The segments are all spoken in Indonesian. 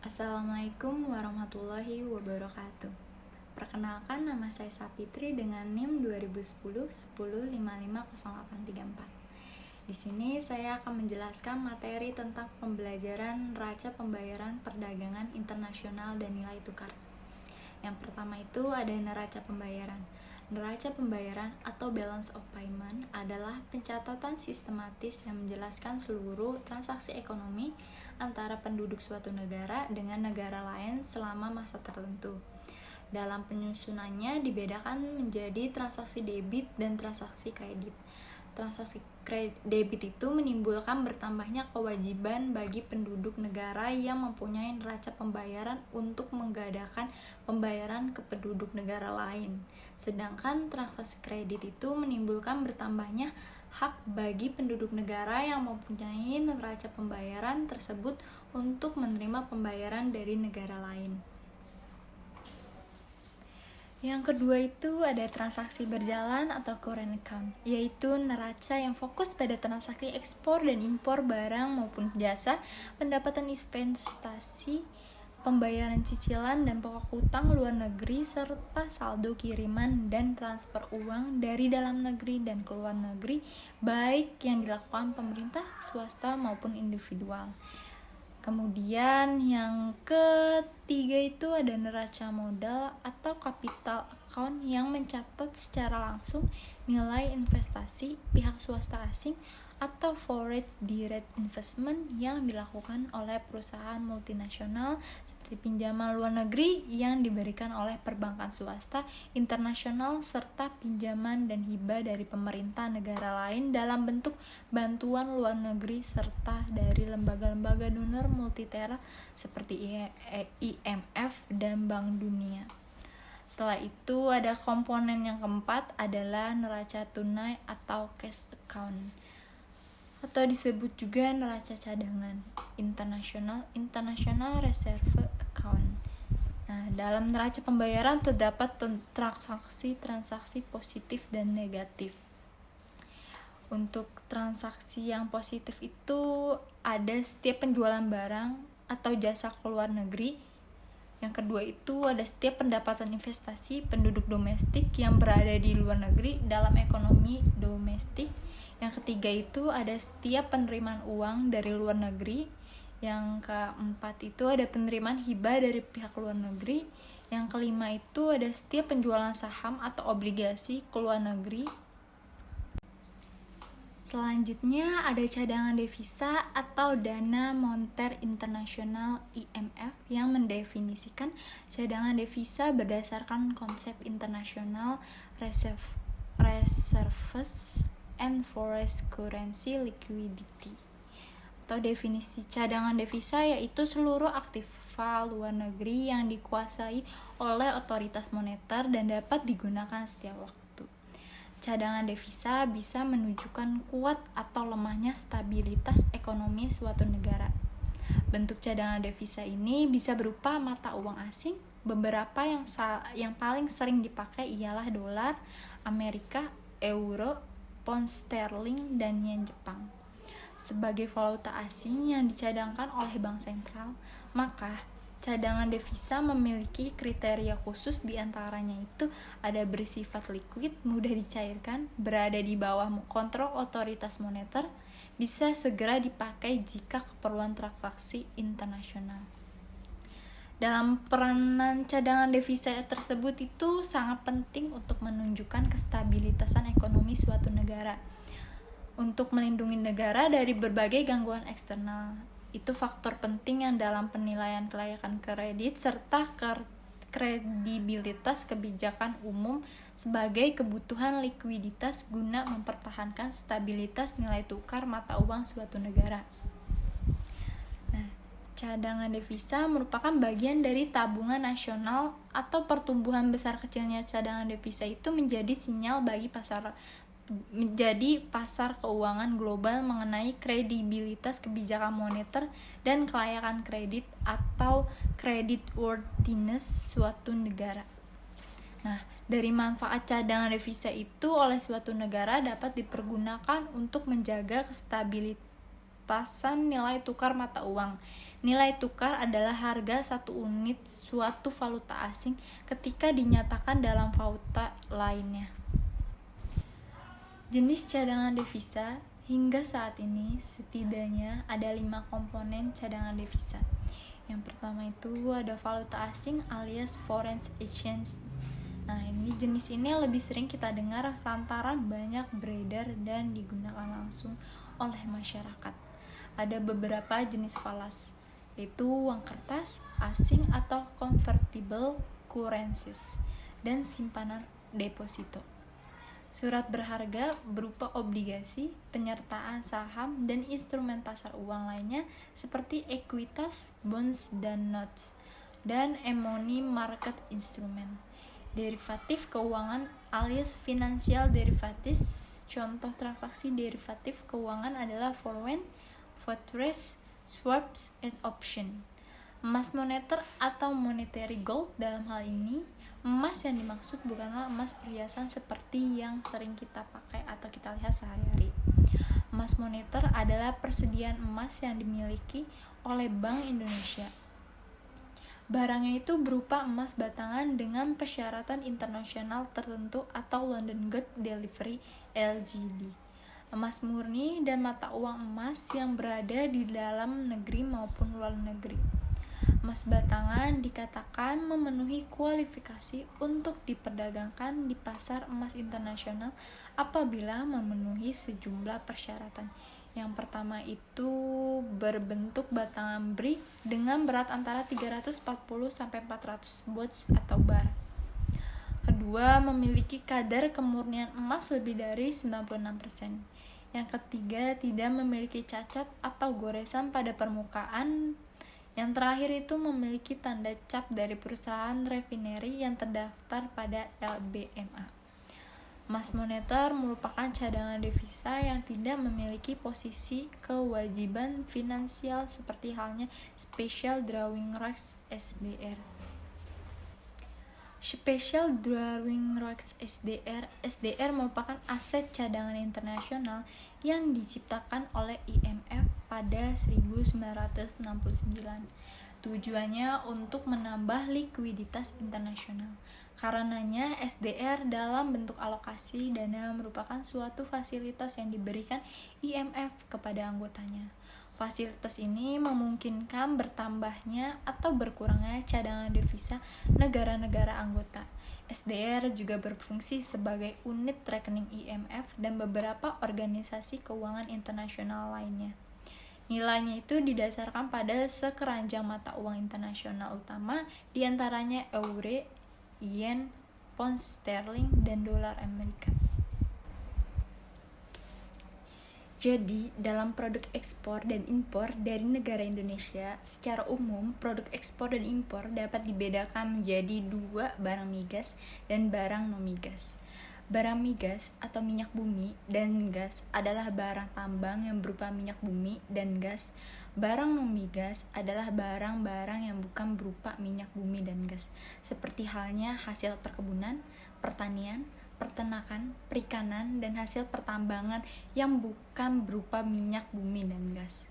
Assalamualaikum warahmatullahi wabarakatuh. Perkenalkan, nama saya Sapitri dengan NIM 2010 10550834. Di sini saya akan menjelaskan materi tentang pembelajaran neraca pembayaran perdagangan internasional dan nilai tukar. Yang pertama itu ada neraca pembayaran. Neraca pembayaran atau balance of payment adalah pencatatan sistematis yang menjelaskan seluruh transaksi ekonomi antara penduduk suatu negara dengan negara lain selama masa tertentu. Dalam penyusunannya dibedakan menjadi transaksi debit dan transaksi kredit. Transaksi debit itu menimbulkan bertambahnya kewajiban bagi penduduk negara yang mempunyai neraca pembayaran untuk menggadaikan pembayaran ke penduduk negara lain. Sedangkan transaksi kredit itu menimbulkan bertambahnya hak bagi penduduk negara yang mempunyai neraca pembayaran tersebut untuk menerima pembayaran dari negara lain. Yang kedua itu ada transaksi berjalan atau current account, yaitu neraca yang fokus pada transaksi ekspor dan impor barang maupun jasa, pendapatan investasi, pembayaran cicilan dan pokok hutang luar negeri, serta saldo kiriman dan transfer uang dari dalam negeri dan ke luar negeri, baik yang dilakukan pemerintah, swasta maupun individual. Kemudian yang ketiga itu ada neraca modal atau capital account yang mencatat secara langsung nilai investasi pihak swasta asing atau foreign direct investment yang dilakukan oleh perusahaan multinasional seperti pinjaman luar negeri yang diberikan oleh perbankan swasta internasional serta pinjaman dan hibah dari pemerintah negara lain dalam bentuk bantuan luar negeri serta dari lembaga-lembaga donor multilateral seperti IMF dan Bank Dunia. Setelah itu ada komponen yang keempat adalah neraca tunai atau cash account, atau disebut juga neraca cadangan international reserve account. Nah, dalam neraca pembayaran terdapat transaksi positif dan negatif. Untuk transaksi yang positif itu ada setiap penjualan barang atau jasa ke luar negeri. Yang kedua itu ada setiap pendapatan investasi penduduk domestik yang berada di luar negeri dalam ekonomi domestik. Yang ketiga itu ada setiap penerimaan uang dari luar negeri. Yang keempat itu ada penerimaan hibah dari pihak luar negeri. Yang kelima itu ada setiap penjualan saham atau obligasi ke luar negeri. Selanjutnya ada cadangan devisa atau dana moneter internasional IMF yang mendefinisikan cadangan devisa berdasarkan konsep internasional reserves and foreign currency liquidity. Atau definisi cadangan devisa yaitu seluruh aktiva luar negeri yang dikuasai oleh otoritas moneter dan dapat digunakan setiap waktu. Cadangan devisa bisa menunjukkan kuat atau lemahnya stabilitas ekonomi suatu negara. Bentuk cadangan devisa ini bisa berupa mata uang asing. Beberapa yang paling sering dipakai ialah dolar Amerika, euro, pound sterling, dan yen Jepang. Sebagai valuta asing yang dicadangkan oleh bank sentral, maka cadangan devisa memiliki kriteria khusus, diantaranya itu ada bersifat liquid, mudah dicairkan, berada di bawah kontrol otoritas moneter, bisa segera dipakai jika keperluan transaksi internasional. Dalam peranan cadangan devisa tersebut itu sangat penting untuk menunjukkan kestabilitasan ekonomi suatu negara, untuk melindungi negara dari berbagai gangguan eksternal. Itu faktor penting yang dalam penilaian kelayakan kredit serta kredibilitas kebijakan umum sebagai kebutuhan likuiditas guna mempertahankan stabilitas nilai tukar mata uang suatu negara. Nah, cadangan devisa merupakan bagian dari tabungan nasional atau pertumbuhan besar kecilnya cadangan devisa itu menjadi sinyal bagi pasar keuangan global mengenai kredibilitas kebijakan moneter dan kelayakan kredit atau creditworthiness suatu negara. Nah, dari manfaat cadangan devisa itu oleh suatu negara dapat dipergunakan untuk menjaga pembatasan nilai tukar mata uang. Nilai tukar adalah harga satu unit suatu valuta asing ketika dinyatakan dalam valuta lainnya. Jenis cadangan devisa. Hingga saat ini setidaknya ada 5 komponen cadangan devisa. Yang pertama itu ada valuta asing alias foreign exchange. Nah, jenis ini lebih sering kita dengar lantaran banyak beredar dan digunakan langsung oleh masyarakat. Ada beberapa jenis falas, yaitu uang kertas asing atau convertible currencies dan simpanan deposito. Surat berharga berupa obligasi, penyertaan saham, dan instrumen pasar uang lainnya seperti ekuitas, bonds, dan notes, dan money market instrument. Derivatif keuangan alias financial derivatives. Contoh transaksi derivatif keuangan adalah forward, futures, swaps, and option. Emas moneter atau monetary gold. Dalam hal ini, emas yang dimaksud bukanlah emas perhiasan seperti yang sering kita pakai atau kita lihat sehari-hari. Emas moneter adalah persediaan emas yang dimiliki oleh Bank Indonesia. Barangnya itu berupa emas batangan dengan persyaratan internasional tertentu atau London Good Delivery (LGD). Emas murni dan mata uang emas yang berada di dalam negeri maupun luar negeri. Emas batangan dikatakan memenuhi kualifikasi untuk diperdagangkan di pasar emas internasional apabila memenuhi sejumlah persyaratan. Yang pertama itu berbentuk batangan brick dengan berat antara 340 sampai 400 bots atau bar. Kedua, memiliki kadar kemurnian emas lebih dari 96%. Yang ketiga, tidak memiliki cacat atau goresan pada permukaan. Yang terakhir itu memiliki tanda cap dari perusahaan refinery yang terdaftar pada LBMA. Emas moneter merupakan cadangan devisa yang tidak memiliki posisi kewajiban finansial seperti halnya Special Drawing Rights (SDR). Special Drawing Rights (SDR) merupakan aset cadangan internasional yang diciptakan oleh IMF pada 1969. Tujuannya untuk menambah likuiditas internasional. Karenanya, SDR dalam bentuk alokasi dana merupakan suatu fasilitas yang diberikan IMF kepada anggotanya. Fasilitas ini memungkinkan bertambahnya atau berkurangnya cadangan devisa negara-negara anggota. SDR juga berfungsi sebagai unit rekening IMF dan beberapa organisasi keuangan internasional lainnya. Nilainya itu didasarkan pada sekeranjang mata uang internasional utama, diantaranya euro, yen, pound sterling, dan dolar Amerika. Jadi, dalam produk ekspor dan impor dari negara Indonesia, secara umum produk ekspor dan impor dapat dibedakan menjadi 2 barang migas dan barang non-migas. Barang migas atau minyak bumi dan gas adalah barang tambang yang berupa minyak bumi dan gas. Barang non-migas adalah barang-barang yang bukan berupa minyak bumi dan gas, seperti halnya hasil perkebunan, pertanian, peternakan, perikanan, dan hasil pertambangan yang bukan berupa minyak bumi dan gas.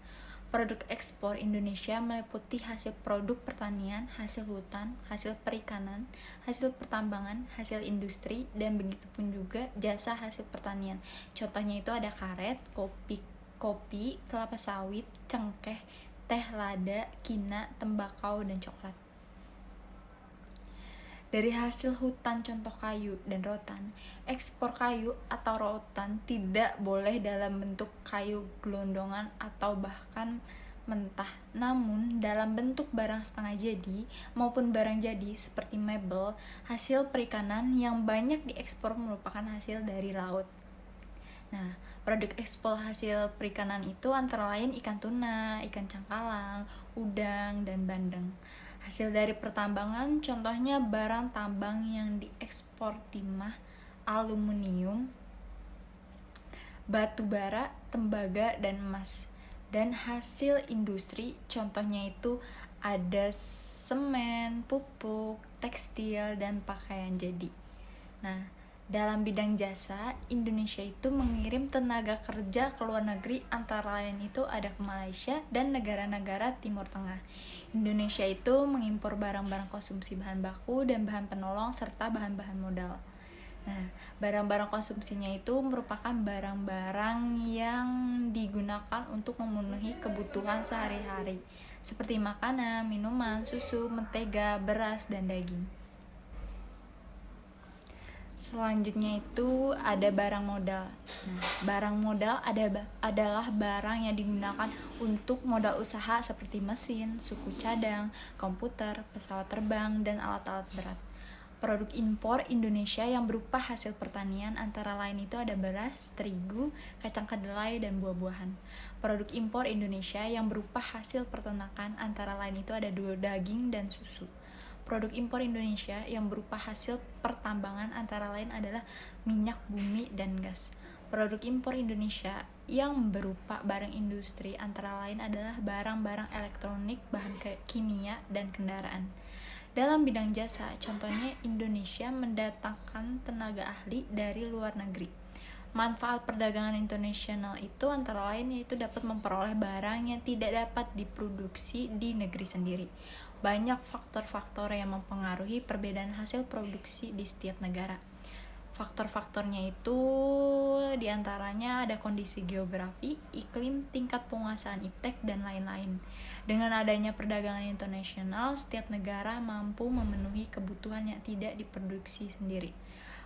Produk ekspor Indonesia meliputi hasil produk pertanian, hasil hutan, hasil perikanan, hasil pertambangan, hasil industri, dan begitupun juga jasa hasil pertanian. Contohnya itu ada karet, kopi, kelapa sawit, cengkeh, teh lada, kina, tembakau, dan coklat. Dari hasil hutan contoh kayu dan rotan, ekspor kayu atau rotan tidak boleh dalam bentuk kayu gelondongan atau bahkan mentah, namun dalam bentuk barang setengah jadi maupun barang jadi seperti mebel. Hasil perikanan yang banyak diekspor merupakan hasil dari laut. Nah, produk ekspor hasil perikanan itu antara lain ikan tuna, ikan cangkalang, udang, dan bandeng. Hasil dari pertambangan contohnya barang tambang yang diekspor timah, aluminium, batu bara, tembaga, dan emas. Dan hasil industri contohnya itu ada semen, pupuk, tekstil, dan pakaian jadi. Nah, Dalam bidang jasa, Indonesia itu mengirim tenaga kerja ke luar negeri, antara lain itu ada ke Malaysia dan negara-negara Timur Tengah. Indonesia itu mengimpor barang-barang konsumsi bahan baku dan bahan penolong serta bahan-bahan modal. Nah, barang-barang konsumsinya itu merupakan barang-barang yang digunakan untuk memenuhi kebutuhan sehari-hari, seperti makanan, minuman, susu, mentega, beras, dan daging. Selanjutnya itu ada barang modal. Nah, barang modal adalah barang yang digunakan untuk modal usaha seperti mesin, suku cadang, komputer, pesawat terbang, dan alat-alat berat. Produk impor Indonesia yang berupa hasil pertanian antara lain itu ada beras, terigu, kacang kedelai, dan buah-buahan. Produk impor Indonesia yang berupa hasil peternakan antara lain itu ada daging dan susu. Produk impor Indonesia yang berupa hasil pertambangan antara lain adalah minyak bumi dan gas. Produk impor Indonesia yang berupa barang industri antara lain adalah barang-barang elektronik, bahan kimia, dan kendaraan. Dalam bidang jasa, contohnya Indonesia mendatangkan tenaga ahli dari luar negeri. Manfaat perdagangan internasional itu antara lain yaitu dapat memperoleh barang yang tidak dapat diproduksi di negeri sendiri. Banyak faktor-faktor yang mempengaruhi perbedaan hasil produksi di setiap negara. Faktor-faktornya itu diantaranya ada kondisi geografi, iklim, tingkat penguasaan iptek, dan lain-lain. Dengan adanya perdagangan internasional, setiap negara mampu memenuhi kebutuhan yang tidak diproduksi sendiri.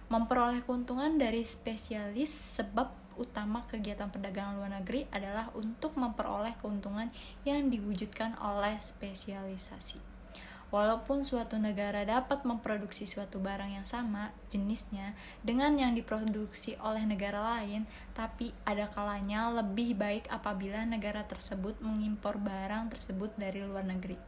Memperoleh keuntungan dari spesialis, sebab utama kegiatan perdagangan luar negeri adalah untuk memperoleh keuntungan yang diwujudkan oleh spesialisasi. Walaupun suatu negara dapat memproduksi suatu barang yang sama jenisnya dengan yang diproduksi oleh negara lain, tapi ada kalanya lebih baik apabila negara tersebut mengimpor barang tersebut dari luar negeri.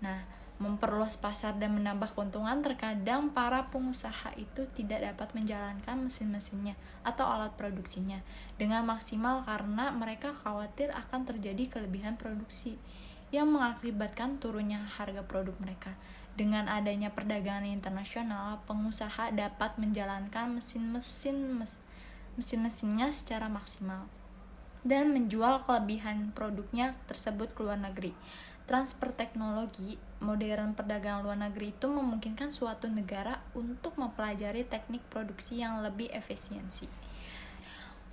Nah, memperluas pasar dan menambah keuntungan, terkadang para pengusaha itu tidak dapat menjalankan mesin-mesinnya atau alat produksinya dengan maksimal karena mereka khawatir akan terjadi kelebihan produksi yang mengakibatkan turunnya harga produk mereka. Dengan adanya perdagangan internasional, pengusaha dapat menjalankan mesin-mesinnya secara maksimal dan menjual kelebihan produknya tersebut ke luar negeri. Transfer teknologi modern perdagangan luar negeri itu memungkinkan suatu negara untuk mempelajari teknik produksi yang lebih efisiensi.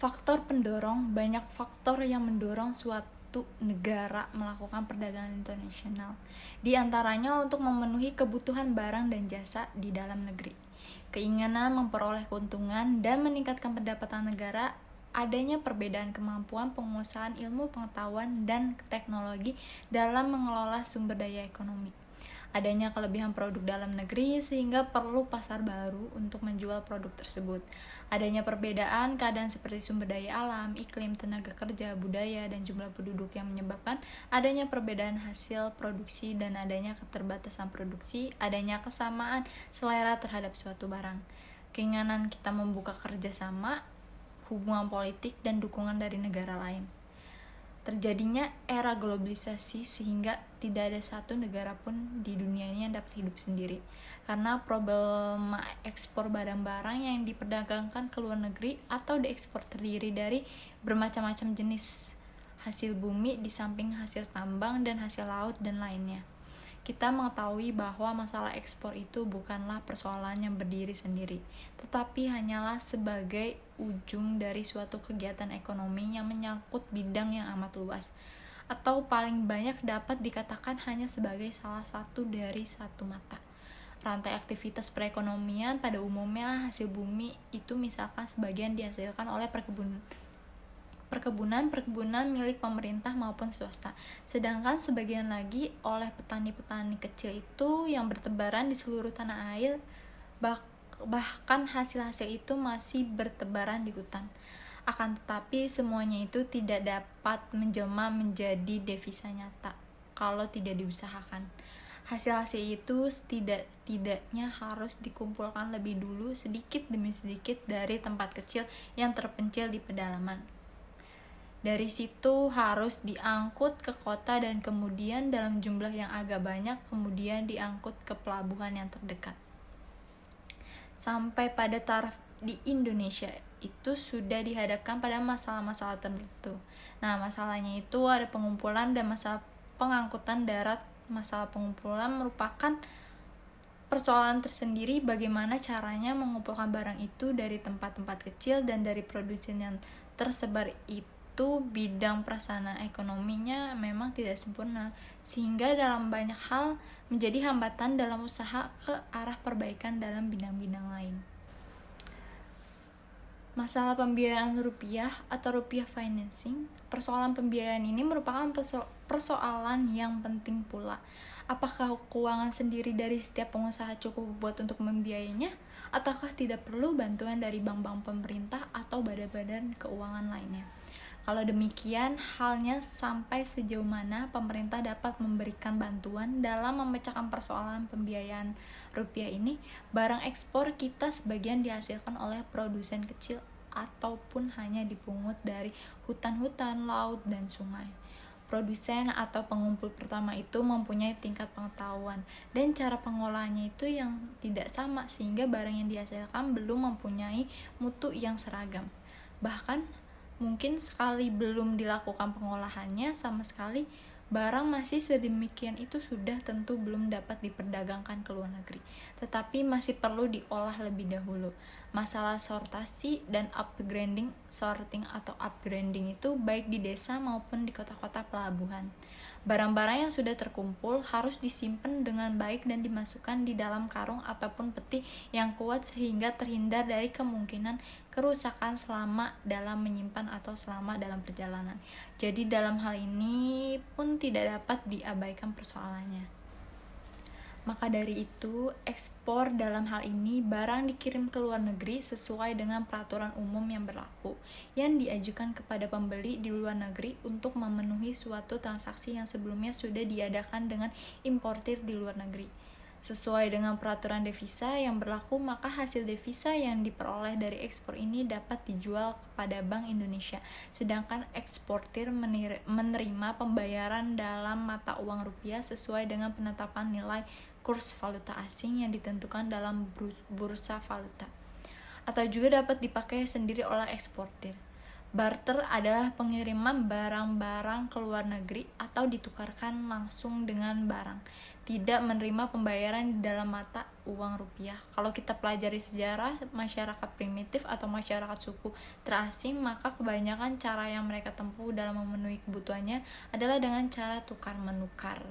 Faktor pendorong, banyak faktor yang mendorong suatu negara melakukan perdagangan internasional, di antaranya untuk memenuhi kebutuhan barang dan jasa di dalam negeri, keinginan memperoleh keuntungan dan meningkatkan pendapatan negara, adanya perbedaan kemampuan penguasaan ilmu pengetahuan dan teknologi dalam mengelola sumber daya ekonomi, adanya kelebihan produk dalam negeri sehingga perlu pasar baru untuk menjual produk tersebut, adanya perbedaan keadaan seperti sumber daya alam, iklim, tenaga kerja, budaya, dan jumlah penduduk yang menyebabkan adanya perbedaan hasil produksi dan adanya keterbatasan produksi, adanya kesamaan selera terhadap suatu barang, keinginan kita membuka kerjasama, hubungan politik, dan dukungan dari negara lain. Terjadinya era globalisasi sehingga tidak ada satu negara pun di dunia ini yang dapat hidup sendiri karena problema ekspor barang-barang yang diperdagangkan ke luar negeri atau diekspor terdiri dari bermacam-macam jenis hasil bumi di samping hasil tambang dan hasil laut dan lainnya. Kita mengetahui bahwa masalah ekspor itu bukanlah persoalan yang berdiri sendiri, tetapi hanyalah sebagai ujung dari suatu kegiatan ekonomi yang menyangkut bidang yang amat luas, atau paling banyak dapat dikatakan hanya sebagai salah satu dari satu mata rantai aktivitas perekonomian. Pada umumnya hasil bumi itu misalkan sebagian dihasilkan oleh perkebunan milik pemerintah maupun swasta, sedangkan sebagian lagi oleh petani-petani kecil itu yang bertebaran di seluruh tanah air, bahkan hasil-hasil itu masih bertebaran di hutan. Akan tetapi semuanya itu tidak dapat menjelma menjadi devisa nyata kalau tidak diusahakan. Hasil-hasil itu setidaknya harus dikumpulkan lebih dulu sedikit demi sedikit dari tempat kecil yang terpencil di pedalaman. Dari situ harus diangkut ke kota dan kemudian dalam jumlah yang agak banyak kemudian diangkut ke pelabuhan yang terdekat. Sampai pada di Indonesia itu sudah dihadapkan pada masalah-masalah tertentu. Nah, masalahnya itu ada pengumpulan dan masalah pengangkutan darat. Masalah pengumpulan merupakan persoalan tersendiri, bagaimana caranya mengumpulkan barang itu dari tempat-tempat kecil dan dari produsen yang tersebar itu bidang prasarana ekonominya memang tidak sempurna, sehingga dalam banyak hal menjadi hambatan dalam usaha ke arah perbaikan dalam bidang-bidang lain. Masalah pembiayaan rupiah atau rupiah financing. Persoalan pembiayaan ini merupakan persoalan yang penting pula. Apakah keuangan sendiri dari setiap pengusaha cukup buat untuk membiayainya? Ataukah tidak perlu bantuan dari bank-bank pemerintah atau badan-badan keuangan lainnya? Kalau demikian, halnya sampai sejauh mana pemerintah dapat memberikan bantuan dalam memecahkan persoalan pembiayaan rupiah ini. Barang ekspor kita sebagian dihasilkan oleh produsen kecil ataupun hanya dipungut dari hutan-hutan, laut, dan sungai. Produsen atau pengumpul pertama itu mempunyai tingkat pengetahuan dan cara pengolahannya itu yang tidak sama, sehingga barang yang dihasilkan belum mempunyai mutu yang seragam. Bahkan mungkin sekali belum dilakukan pengolahannya sama sekali, barang masih sedemikian itu sudah tentu belum dapat diperdagangkan ke luar negeri, tetapi masih perlu diolah lebih dahulu. Masalah sortasi dan upgrading, sorting atau upgrading itu baik di desa maupun di kota-kota pelabuhan. Barang-barang yang sudah terkumpul harus disimpan dengan baik dan dimasukkan di dalam karung ataupun peti yang kuat sehingga terhindar dari kemungkinan kerusakan selama dalam menyimpan atau selama dalam perjalanan. Jadi dalam hal ini pun tidak dapat diabaikan persoalannya. Maka dari itu, ekspor dalam hal ini barang dikirim ke luar negeri sesuai dengan peraturan umum yang berlaku, yang diajukan kepada pembeli di luar negeri untuk memenuhi suatu transaksi yang sebelumnya sudah diadakan dengan importir di luar negeri. Sesuai dengan peraturan devisa yang berlaku, maka hasil devisa yang diperoleh dari ekspor ini dapat dijual kepada Bank Indonesia, sedangkan eksportir menerima pembayaran dalam mata uang rupiah sesuai dengan penetapan nilai kurs valuta asing yang ditentukan dalam bursa valuta, atau juga dapat dipakai sendiri oleh eksportir. Barter adalah pengiriman barang-barang ke luar negeri atau ditukarkan langsung dengan barang, tidak menerima pembayaran di dalam mata uang rupiah. Kalau kita pelajari sejarah masyarakat primitif atau masyarakat suku terasing, maka kebanyakan cara yang mereka tempuh dalam memenuhi kebutuhannya adalah dengan cara tukar-menukar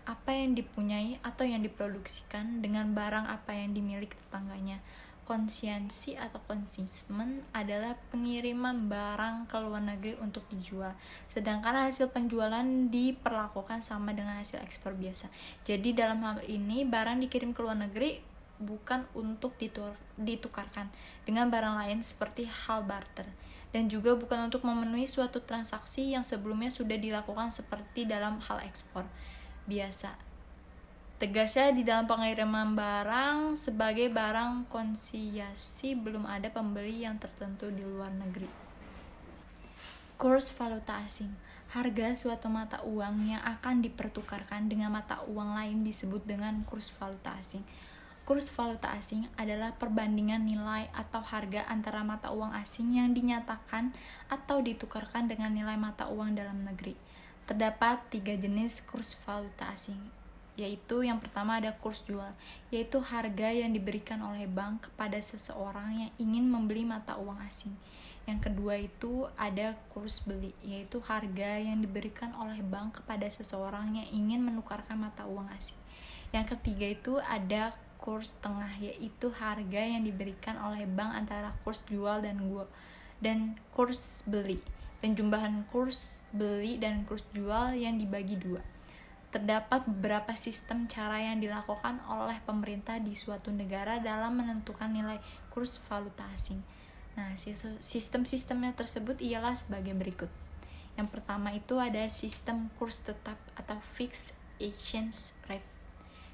apa yang dipunyai atau yang diproduksikan dengan barang apa yang dimiliki tetangganya. Konsiansi atau consignment adalah pengiriman barang ke luar negeri untuk dijual, sedangkan hasil penjualan diperlakukan sama dengan hasil ekspor biasa. Jadi dalam hal ini barang dikirim ke luar negeri bukan untuk ditukarkan dengan barang lain seperti hal barter, dan juga bukan untuk memenuhi suatu transaksi yang sebelumnya sudah dilakukan seperti dalam hal ekspor biasa. Tegasnya, di dalam pengiriman barang sebagai barang konsinyasi belum ada pembeli yang tertentu di luar negeri. Kurs valuta asing. Harga suatu mata uang yang akan dipertukarkan dengan mata uang lain disebut dengan kurs valuta asing. Kurs valuta asing adalah perbandingan nilai atau harga antara mata uang asing yang dinyatakan atau ditukarkan dengan nilai mata uang dalam negeri. Terdapat 3 jenis kurs valuta asing, yaitu yang pertama ada kurs jual, yaitu harga yang diberikan oleh bank kepada seseorang yang ingin membeli mata uang asing. Yang kedua itu ada kurs beli, yaitu harga yang diberikan oleh bank kepada seseorang yang ingin menukarkan mata uang asing. Yang ketiga itu ada kurs tengah, yaitu harga yang diberikan oleh bank antara kurs jual dan kurs beli. Penjumlahan kurs beli dan kurs jual yang dibagi dua. Terdapat beberapa sistem cara yang dilakukan oleh pemerintah di suatu negara dalam menentukan nilai kurs valuta asing. Nah, sistem-sistemnya tersebut ialah sebagai berikut. Yang pertama itu ada sistem kurs tetap atau fixed exchange rate.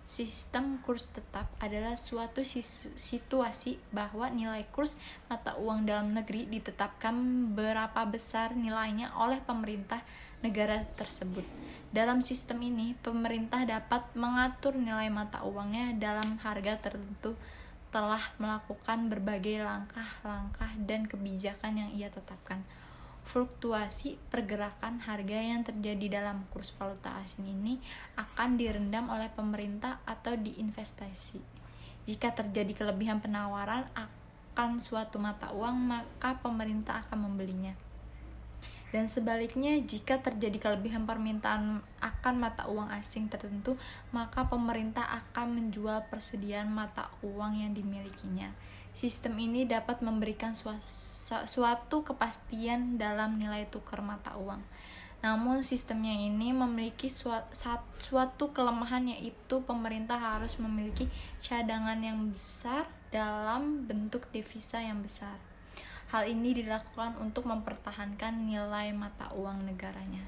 Sistem kurs tetap adalah suatu situasi bahwa nilai kurs mata uang dalam negeri ditetapkan berapa besar nilainya oleh pemerintah negara tersebut. Dalam sistem ini, pemerintah dapat mengatur nilai mata uangnya dalam harga tertentu telah melakukan berbagai langkah-langkah dan kebijakan yang ia tetapkan. Fluktuasi pergerakan harga yang terjadi dalam kurs valuta asing ini akan direndam oleh pemerintah atau diinvestasi. Jika terjadi kelebihan penawaran akan suatu mata uang, maka pemerintah akan membelinya. Dan sebaliknya, jika terjadi kelebihan permintaan akan mata uang asing tertentu, maka pemerintah akan menjual persediaan mata uang yang dimilikinya. Sistem ini dapat memberikan suatu kepastian dalam nilai tukar mata uang. Namun sistemnya ini memiliki suatu kelemahan, yaitu pemerintah harus memiliki cadangan yang besar dalam bentuk devisa yang besar. Hal ini dilakukan untuk mempertahankan nilai mata uang negaranya.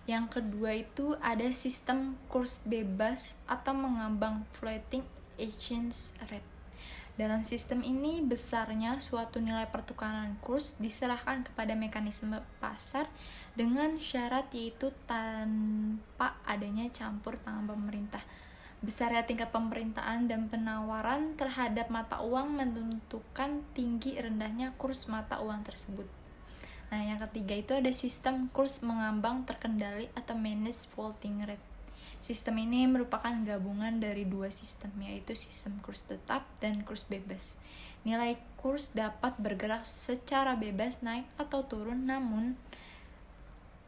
Yang kedua itu ada sistem kurs bebas atau mengambang, floating exchange rate. Dalam sistem ini, besarnya suatu nilai pertukaran kurs diserahkan kepada mekanisme pasar dengan syarat yaitu tanpa adanya campur tangan pemerintah. Besarnya tingkat pemerintahan dan penawaran terhadap mata uang menentukan tinggi rendahnya kurs mata uang tersebut. Nah, yang ketiga itu ada sistem kurs mengambang terkendali atau managed floating rate. Sistem ini merupakan gabungan dari dua sistem, yaitu sistem kurs tetap dan kurs bebas. Nilai kurs dapat bergerak secara bebas naik atau turun, namun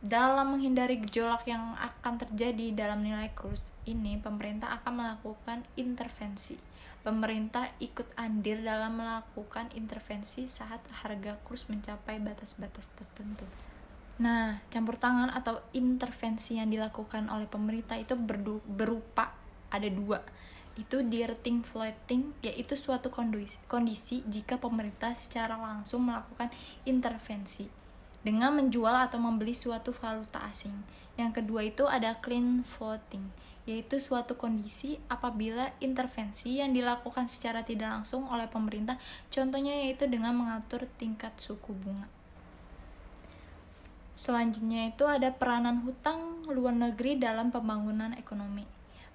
dalam menghindari gejolak yang akan terjadi dalam nilai kurs ini, pemerintah akan melakukan intervensi. Pemerintah ikut andil dalam melakukan intervensi saat harga kurs mencapai batas-batas tertentu. Nah, campur tangan atau intervensi yang dilakukan oleh pemerintah itu berupa ada dua. Itu dirting floating, yaitu suatu kondisi jika pemerintah secara langsung melakukan intervensi dengan menjual atau membeli suatu valuta asing. Yang kedua itu ada clean floating, yaitu suatu kondisi apabila intervensi yang dilakukan secara tidak langsung oleh pemerintah, contohnya yaitu dengan mengatur tingkat suku bunga. Selanjutnya itu ada peranan hutang luar negeri dalam pembangunan ekonomi.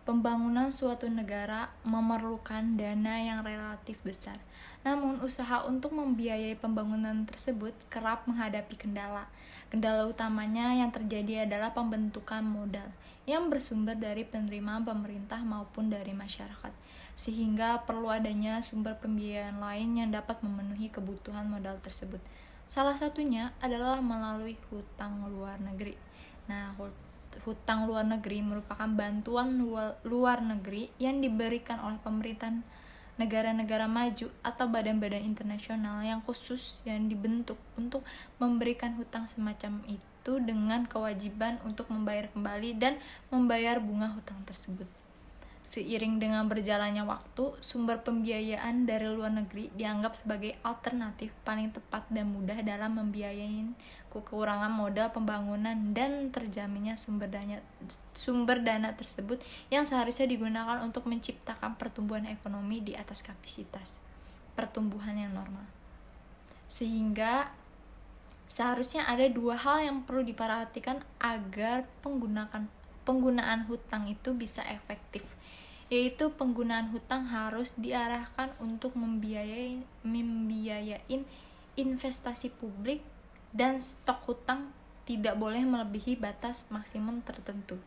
Pembangunan suatu negara memerlukan dana yang relatif besar. Namun, usaha untuk membiayai pembangunan tersebut kerap menghadapi kendala. Kendala utamanya yang terjadi adalah pembentukan modal yang bersumber dari penerimaan pemerintah maupun dari masyarakat, sehingga perlu adanya sumber pembiayaan lain yang dapat memenuhi kebutuhan modal tersebut. Salah satunya adalah melalui hutang luar negeri. Nah, hutang luar negeri merupakan bantuan luar negeri yang diberikan oleh pemerintah negara-negara maju atau badan-badan internasional yang khusus yang dibentuk untuk memberikan hutang semacam itu dengan kewajiban untuk membayar kembali dan membayar bunga hutang tersebut. Seiring dengan berjalannya waktu, sumber pembiayaan dari luar negeri dianggap sebagai alternatif paling tepat dan mudah dalam membiayai kekurangan modal pembangunan dan terjaminnya sumber dana tersebut yang seharusnya digunakan untuk menciptakan pertumbuhan ekonomi di atas kapasitas pertumbuhan yang normal. Sehingga seharusnya ada dua hal yang perlu diperhatikan agar penggunaan hutang itu bisa efektif, yaitu penggunaan hutang harus diarahkan untuk membiayain investasi publik dan stok hutang tidak boleh melebihi batas maksimum tertentu.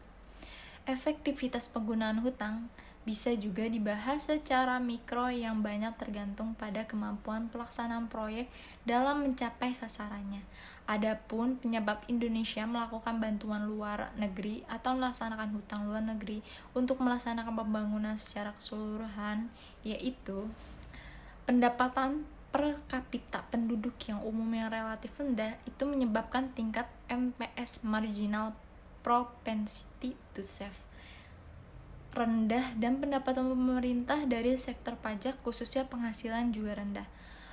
Efektivitas penggunaan hutang bisa juga dibahas secara mikro yang banyak tergantung pada kemampuan pelaksanaan proyek dalam mencapai sasarannya. Adapun penyebab Indonesia melakukan bantuan luar negeri atau melaksanakan hutang luar negeri untuk melaksanakan pembangunan secara keseluruhan, yaitu pendapatan per kapita penduduk yang umumnya relatif rendah itu menyebabkan tingkat MPS marginal propensity to save rendah, dan pendapatan pemerintah dari sektor pajak khususnya penghasilan juga rendah.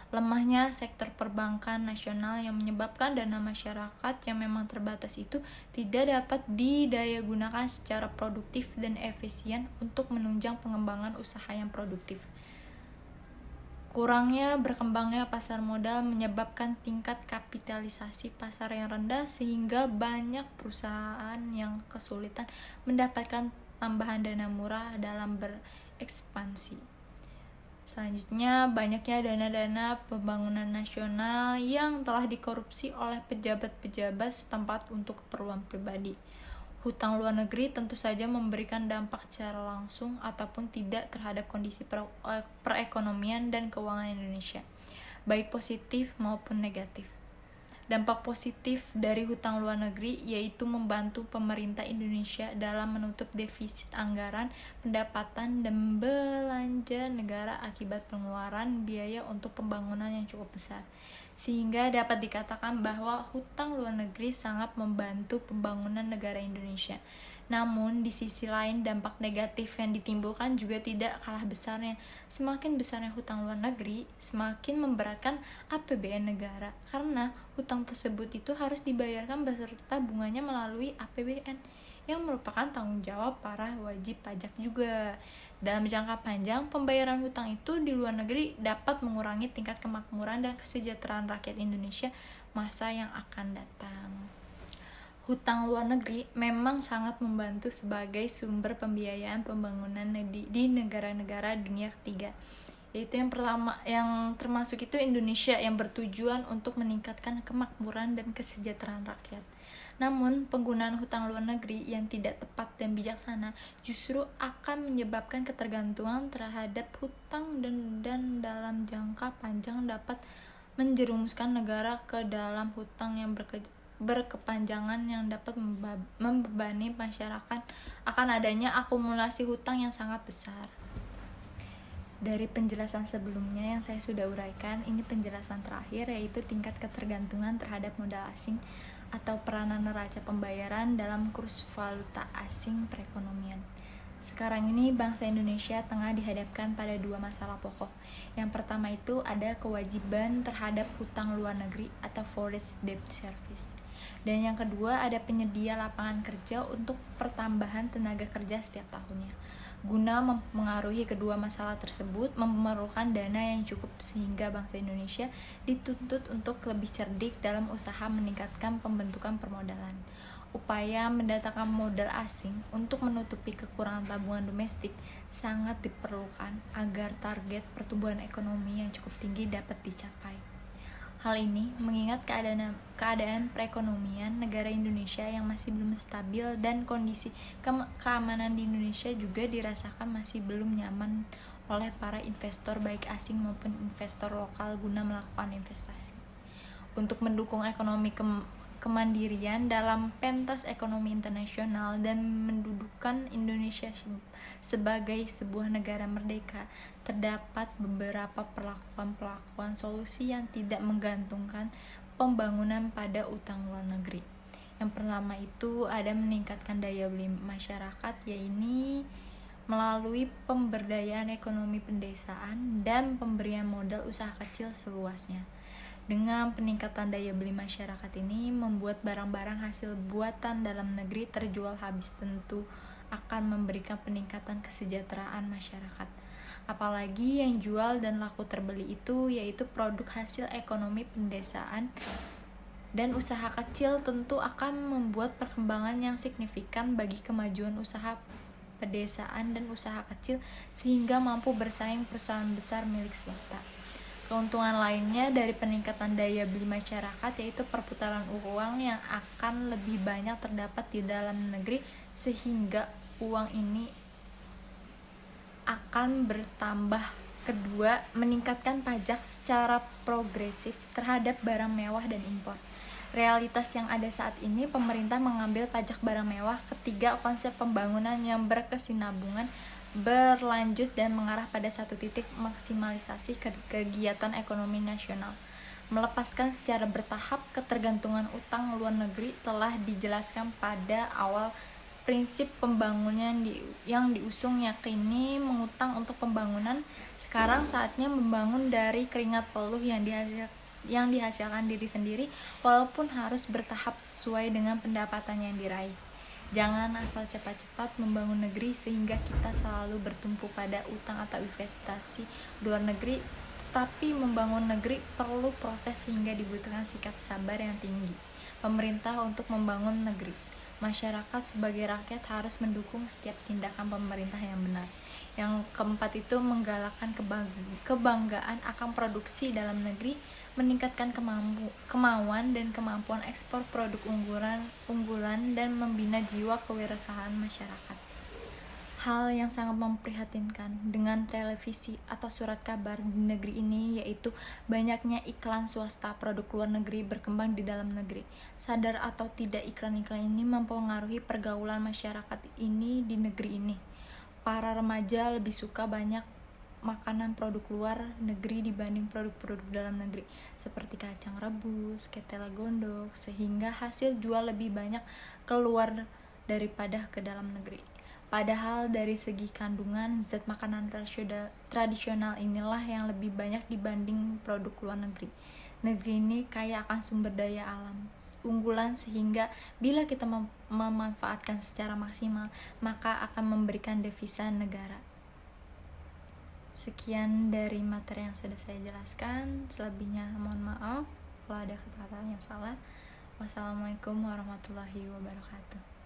Lemahnya sektor perbankan nasional yang menyebabkan dana masyarakat yang memang terbatas itu tidak dapat didayagunakan secara produktif dan efisien untuk menunjang pengembangan usaha yang produktif. Kurangnya berkembangnya pasar modal menyebabkan tingkat kapitalisasi pasar yang rendah sehingga banyak perusahaan yang kesulitan mendapatkan tambahan dana murah dalam berekspansi. Selanjutnya, banyaknya dana-dana pembangunan nasional yang telah dikorupsi oleh pejabat-pejabat setempat untuk keperluan pribadi. Hutang luar negeri tentu saja memberikan dampak secara langsung ataupun tidak terhadap kondisi perekonomian dan keuangan Indonesia, baik positif maupun negatif. Dampak positif dari hutang luar negeri yaitu membantu pemerintah Indonesia dalam menutup defisit anggaran, pendapatan, dan belanja negara akibat pengeluaran biaya untuk pembangunan yang cukup besar. Sehingga dapat dikatakan bahwa hutang luar negeri sangat membantu pembangunan negara Indonesia. Namun, di sisi lain, dampak negatif yang ditimbulkan juga tidak kalah besarnya. Semakin besarnya hutang luar negeri, semakin memberatkan APBN negara, karena hutang tersebut itu harus dibayarkan beserta bunganya melalui APBN, yang merupakan tanggung jawab para wajib pajak juga. Dalam jangka panjang, pembayaran hutang itu di luar negeri dapat mengurangi tingkat kemakmuran dan kesejahteraan rakyat Indonesia masa yang akan datang. Hutang luar negeri memang sangat membantu sebagai sumber pembiayaan pembangunan di negara-negara dunia ketiga. Yaitu yang pertama, yang termasuk itu Indonesia, yang bertujuan untuk meningkatkan kemakmuran dan kesejahteraan rakyat. Namun, penggunaan hutang luar negeri yang tidak tepat dan bijaksana justru akan menyebabkan ketergantungan terhadap hutang dan dalam jangka panjang dapat menjerumuskan negara ke dalam hutang yang berkepanjangan yang dapat membebani masyarakat akan adanya akumulasi hutang yang sangat besar. Dari penjelasan sebelumnya yang saya sudah uraikan, ini penjelasan terakhir yaitu tingkat ketergantungan terhadap modal asing atau peranan neraca pembayaran dalam kurs valuta asing perekonomian. Sekarang ini bangsa Indonesia tengah dihadapkan pada dua masalah pokok. Yang pertama itu ada kewajiban terhadap hutang luar negeri atau foreign debt service. Dan yang kedua ada penyedia lapangan kerja untuk pertambahan tenaga kerja setiap tahunnya. Guna mempengaruhi kedua masalah tersebut memerlukan dana yang cukup sehingga bangsa Indonesia dituntut untuk lebih cerdik dalam usaha meningkatkan pembentukan permodalan. Upaya mendatangkan modal asing untuk menutupi kekurangan tabungan domestik sangat diperlukan agar target pertumbuhan ekonomi yang cukup tinggi dapat dicapai. Hal ini mengingat keadaan perekonomian negara Indonesia yang masih belum stabil dan kondisi keamanan di Indonesia juga dirasakan masih belum nyaman oleh para investor baik asing maupun investor lokal guna melakukan investasi. Untuk mendukung ekonomi kemandirian dalam pentas ekonomi internasional dan mendudukan Indonesia sebagai sebuah negara merdeka, terdapat beberapa perlakuan solusi yang tidak menggantungkan pembangunan pada utang luar negeri. Yang pertama itu ada meningkatkan daya beli masyarakat, yaitu melalui pemberdayaan ekonomi pedesaan dan pemberian modal usaha kecil seluasnya. Dengan peningkatan daya beli masyarakat ini membuat barang-barang hasil buatan dalam negeri terjual habis, tentu akan memberikan peningkatan kesejahteraan masyarakat. Apalagi yang jual dan laku terbeli itu yaitu produk hasil ekonomi pedesaan dan usaha kecil, tentu akan membuat perkembangan yang signifikan bagi kemajuan usaha pedesaan dan usaha kecil sehingga mampu bersaing perusahaan besar milik swasta. Keuntungan lainnya dari peningkatan daya beli masyarakat yaitu perputaran uang yang akan lebih banyak terdapat di dalam negeri sehingga uang ini akan bertambah. Kedua, meningkatkan pajak secara progresif terhadap barang mewah dan impor. Realitas yang ada saat ini, pemerintah mengambil pajak barang mewah. Ketiga, konsep pembangunan yang berkesinambungan berlanjut dan mengarah pada satu titik maksimalisasi kegiatan ekonomi nasional. Melepaskan secara bertahap ketergantungan utang luar negeri telah dijelaskan pada awal. Prinsip pembangunan yang diusung yakini mengutang untuk pembangunan. Sekarang saatnya membangun dari keringat peluh yang dihasilkan diri sendiri, walaupun harus bertahap sesuai dengan pendapatan yang diraih. Jangan asal cepat-cepat membangun negeri sehingga kita selalu bertumpu pada utang atau investasi luar negeri, tapi membangun negeri perlu proses sehingga dibutuhkan sikap sabar yang tinggi pemerintah untuk membangun negeri. Masyarakat sebagai rakyat harus mendukung setiap tindakan pemerintah yang benar. Yang keempat itu menggalakkan kebanggaan akan produksi dalam negeri, meningkatkan kemauan dan kemampuan ekspor produk unggulan dan membina jiwa kewirausahaan masyarakat. Hal yang sangat memprihatinkan dengan televisi atau surat kabar di negeri ini yaitu banyaknya iklan swasta produk luar negeri berkembang di dalam negeri. Sadar atau tidak, iklan-iklan ini mempengaruhi pergaulan masyarakat ini di negeri ini. Para remaja lebih suka banyak makanan produk luar negeri dibanding produk-produk dalam negeri seperti kacang rebus, ketela gondok, sehingga hasil jual lebih banyak keluar daripada ke dalam negeri. Padahal dari segi kandungan, zat makanan tradisional inilah yang lebih banyak dibanding produk luar negeri. Negeri ini kaya akan sumber daya alam unggulan sehingga bila kita memanfaatkan secara maksimal, maka akan memberikan devisa negara. Sekian dari materi yang sudah saya jelaskan. Selebihnya mohon maaf kalau ada kata-kata yang salah. Wassalamualaikum warahmatullahi wabarakatuh.